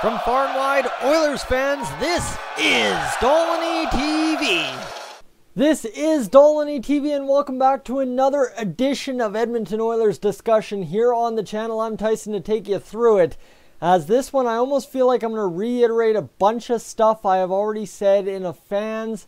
From far and wide, Oilers fans, this is Dolynny TV. This is Dolynny TV, and welcome back to another edition of Edmonton Oilers discussion here on the channel. I'm Tyson to take you through it. As this one, I almost feel like I'm going to reiterate a bunch of stuff I have already said in a fans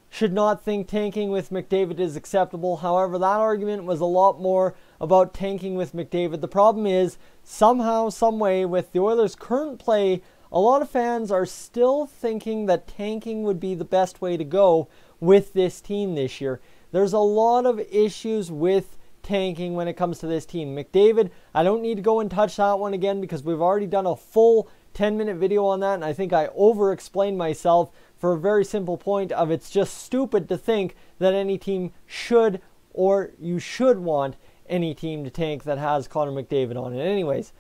should not think tanking with McDavid is acceptable. However, that argument was a lot more about tanking with McDavid. The problem is, somehow, someway, with the Oilers' current play, a lot of fans are still thinking that tanking would be the best way to go with this team this year. There's a lot of issues with tanking when it comes to this team. McDavid, I don't need to go and touch that one again because we've already done a full 10-minute video on that, and I think I over-explained myself for a very simple point of it's just stupid to think that any team should, or you should want any team to tank that has Connor McDavid on it. Anyways,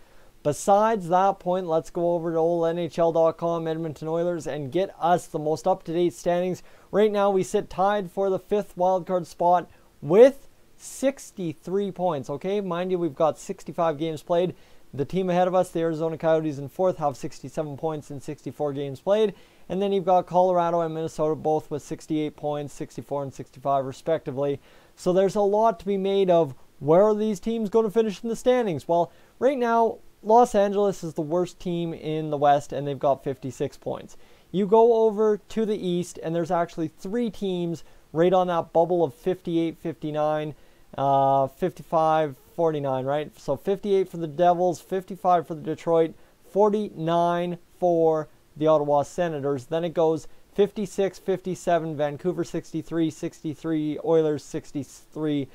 besides that point, let's go over to NHL.com, Edmonton Oilers, and get us the most up-to-date standings. Right now, we sit tied for the 5th wildcard spot with 63 points, okay? Mind you, we've got 65 games played. The team ahead of us, the Arizona Coyotes in 4th, have 67 points in 64 games played. And then you've got Colorado and Minnesota both with 68 points, 64 and 65 respectively. So there's a lot to be made of where are these teams going to finish in the standings. Well, right now, Los Angeles is the worst team in the West, and they've got 56 points. You go over to the East, and there's actually 3 teams right on that bubble of 58, 59, 55, 49, right? So 58 for the Devils, 55 for the Detroit, 49 for the Ottawa Senators. Then it goes 56, 57, Vancouver 63, 63, Oilers 63,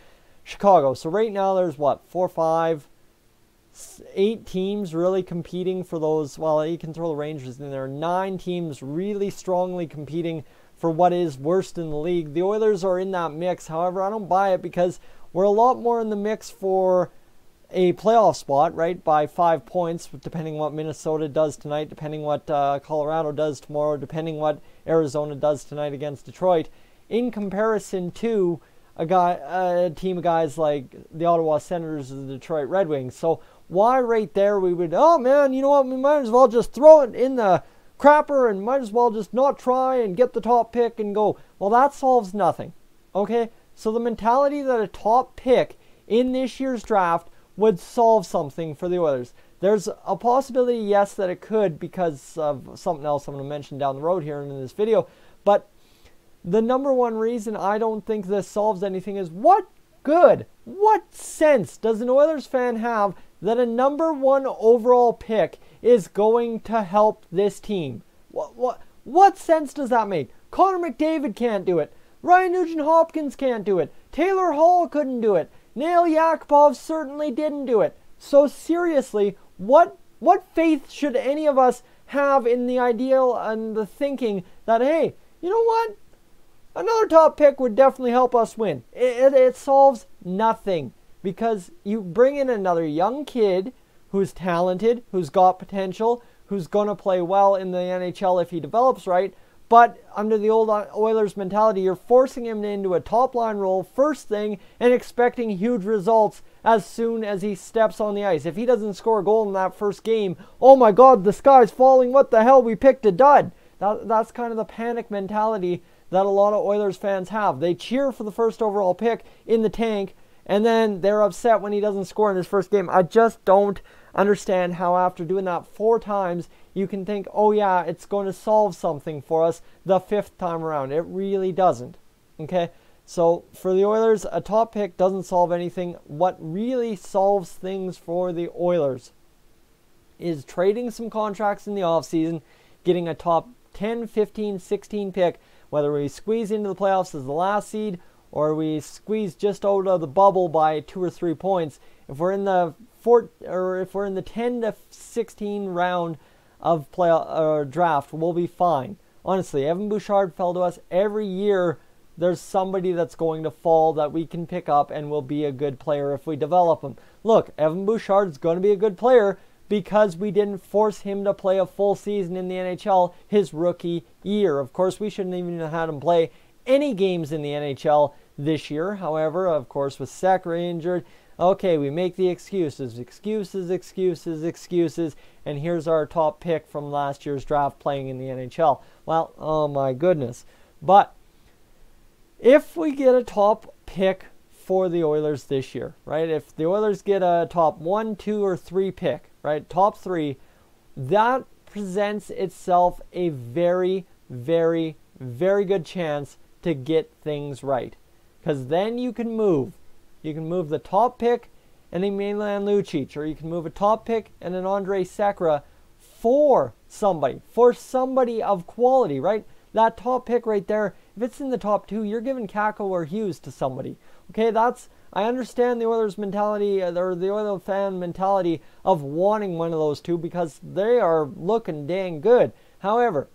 Chicago. So right now there's what, 4, 5, 8 teams really competing for those. Well, you can throw the Rangers in there. 9 teams really strongly competing for what is worst in the league. The Oilers are in that mix. However, I don't buy it because we're a lot more in the mix for a playoff spot, right, by 5 points, depending what Minnesota does tonight, depending what Colorado does tomorrow, depending what Arizona does tonight against Detroit, in comparison to a team of guys like the Ottawa Senators and the Detroit Red Wings. So why right there we would, oh man, you know what, we might as well just throw it in the crapper and might as well just not try and get the top pick and go. Well, that solves nothing, okay? So the mentality that a top pick in this year's draft would solve something for the Oilers. There's a possibility, yes, that it could because of something else I'm going to mention down the road here in this video. But the number one reason I don't think this solves anything is what sense does an Oilers fan have that a number 1 overall pick is going to help this team? What sense does that make? Connor McDavid can't do it. Ryan Nugent-Hopkins can't do it. Taylor Hall couldn't do it. Nail Yakupov certainly didn't do it. So seriously, what faith should any of us have in the ideal and the thinking that, hey, you know what? Another top pick would definitely help us win. It solves nothing because you bring in another young kid who's talented, who's got potential, who's going to play well in the NHL if he develops right. But under the old Oilers mentality, you're forcing him into a top-line role first thing and expecting huge results as soon as he steps on the ice. If he doesn't score a goal in that first game, oh my God, the sky's falling. What the hell? We picked a dud. That's kind of the panic mentality that a lot of Oilers fans have. They cheer for the first overall pick in the tank, and then they're upset when he doesn't score in his first game. I just don't understand how after doing that 4 times, you can think, oh yeah, it's going to solve something for us the 5th time around. It really doesn't. Okay? So for the Oilers, a top pick doesn't solve anything. What really solves things for the Oilers is trading some contracts in the offseason, getting a top 10, 15, 16 pick, whether we squeeze into the playoffs as the last seed or we squeeze just out of the bubble by 2 or 3 points. If we're in the 10 to 16 round of draft, we'll be fine. Honestly, Evan Bouchard fell to us. Every year there's somebody that's going to fall that we can pick up and will be a good player if we develop him. Look, Evan Bouchard's going to be a good player because we didn't force him to play a full season in the NHL his rookie year. Of course, we shouldn't even have had him play any games in the NHL this year. However, of course, with Sekera injured, Okay, we make the excuses, and here's our top pick from last year's draft playing in the NHL. Well, oh my goodness. But if we get a top pick for the Oilers this year, right? If the Oilers get a top 1, 2, or 3 pick, right? Top 3, that presents itself a very, very, very good chance to get things right. Because then you can move. You can move the top pick and a Milan Lucic, or you can move a top pick and an Andre Sekera for somebody of quality, right? That top pick right there, if it's in the top 2, you're giving Kako or Hughes to somebody. Okay, I understand the Oilers mentality, or the Oilers fan mentality of wanting one of those two because they are looking dang good. However,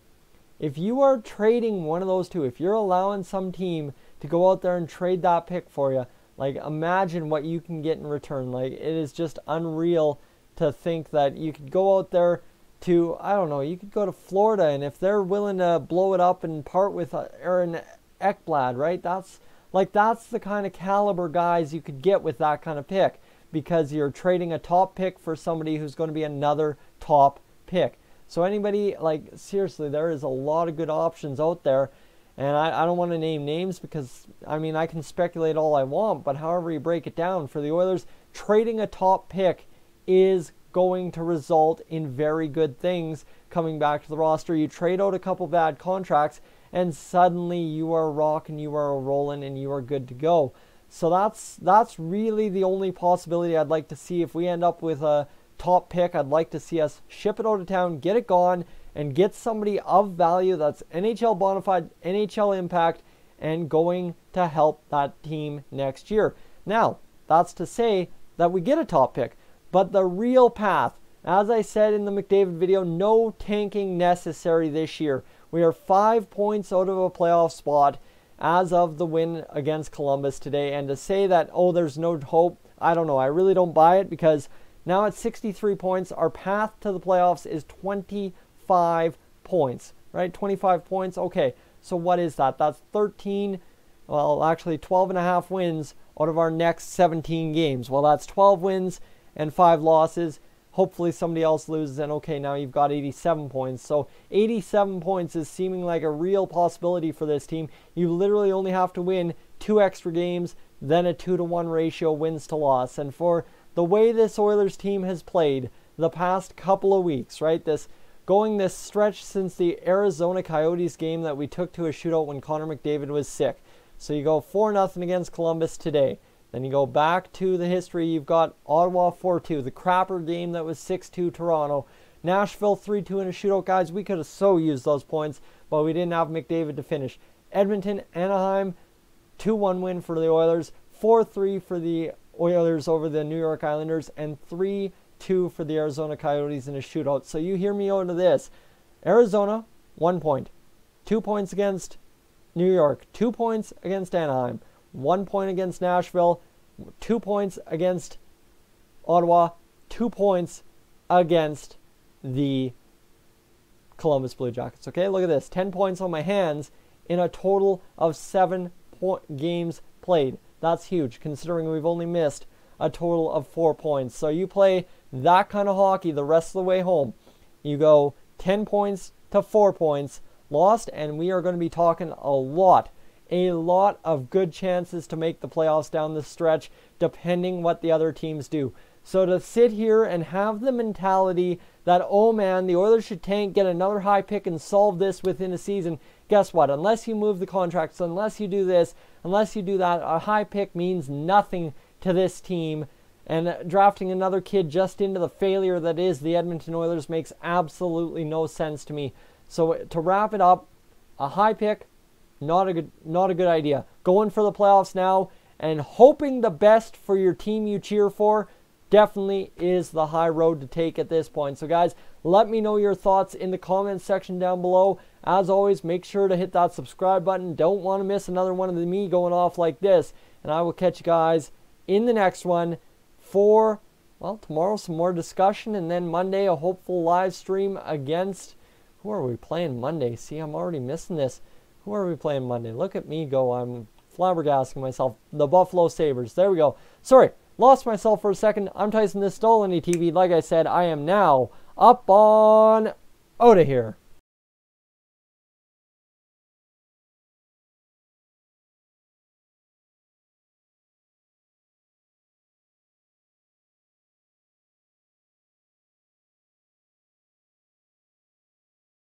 if you are trading one of those two, if you're allowing some team to go out there and trade that pick for you, like, imagine what you can get in return. Like, it is just unreal to think that you could go out there to, I don't know, you could go to Florida, and if they're willing to blow it up and part with Aaron Ekblad, right? That's the kind of caliber guys you could get with that kind of pick, because you're trading a top pick for somebody who's going to be another top pick. So anybody, like, seriously, there is a lot of good options out there. And I don't want to name names because, I mean, I can speculate all I want, but however you break it down, for the Oilers, trading a top pick is going to result in very good things coming back to the roster. You trade out a couple bad contracts, and suddenly you are rocking, you are rolling, and you are good to go. So that's really the only possibility I'd like to see. If we end up with a top pick, I'd like to see us ship it out of town, get it gone, and get somebody of value that's NHL bona fide, NHL impact, and going to help that team next year. Now, that's to say that we get a top pick, but the real path, as I said in the McDavid video, no tanking necessary this year. We are 5 points out of a playoff spot as of the win against Columbus today, and to say that, oh, there's no hope, I don't know. I really don't buy it, because now at 63 points, our path to the playoffs is 25 points, right? 25 points. Okay, so what is that? That's 13, well, actually 12 and a half wins out of our next 17 games. Well, that's 12 wins and 5 losses. Hopefully somebody else loses, and okay, now you've got 87 points. So 87 points is seeming like a real possibility for this team. You literally only have to win 2 extra games, then a 2-to-1 ratio wins to loss. And for the way this Oilers team has played the past couple of weeks, right? This stretch since the Arizona Coyotes game that we took to a shootout when Connor McDavid was sick. So you go 4-0 against Columbus today. Then you go back to the history. You've got Ottawa 4-2, the crapper game that was 6-2 Toronto. Nashville 3-2 in a shootout. Guys, we could have so used those points, but we didn't have McDavid to finish. Edmonton, Anaheim, 2-1 win for the Oilers. 4-3 for the Oilers over the New York Islanders, and 3-2 for the Arizona Coyotes in a shootout. So you hear me out of this. Arizona, 1 point. 2 points against New York. 2 points against Anaheim. 1 point against Nashville. 2 points against Ottawa. 2 points against the Columbus Blue Jackets. Okay, look at this. 10 points on my hands in a total of 7 games played. That's huge, considering we've only missed a total of 4 points. So you play that kind of hockey the rest of the way home. You go 10 points to 4 points lost, and we are going to be talking a lot of good chances to make the playoffs down the stretch, depending what the other teams do. So to sit here and have the mentality that, oh man, the Oilers should tank, get another high pick, and solve this within a season, guess what? Unless you move the contracts, unless you do this, unless you do that, a high pick means nothing to this team. And drafting another kid just into the failure that is the Edmonton Oilers makes absolutely no sense to me. So to wrap it up, a high pick, not a good idea. Going for the playoffs now and hoping the best for your team you cheer for definitely is the high road to take at this point. So guys, let me know your thoughts in the comments section down below. As always, make sure to hit that subscribe button. Don't want to miss another one of me going off like this. And I will catch you guys in the next one for, well, tomorrow some more discussion, and then Monday a hopeful live stream against, who are we playing Monday? See, I'm already missing this. Who are we playing Monday? Look at me go. I'm flabbergasting myself. The Buffalo Sabres. There we go. Sorry. Lost myself for a second. I'm Tyson, this is Dolynny TV. Like I said, I am now up on out of here.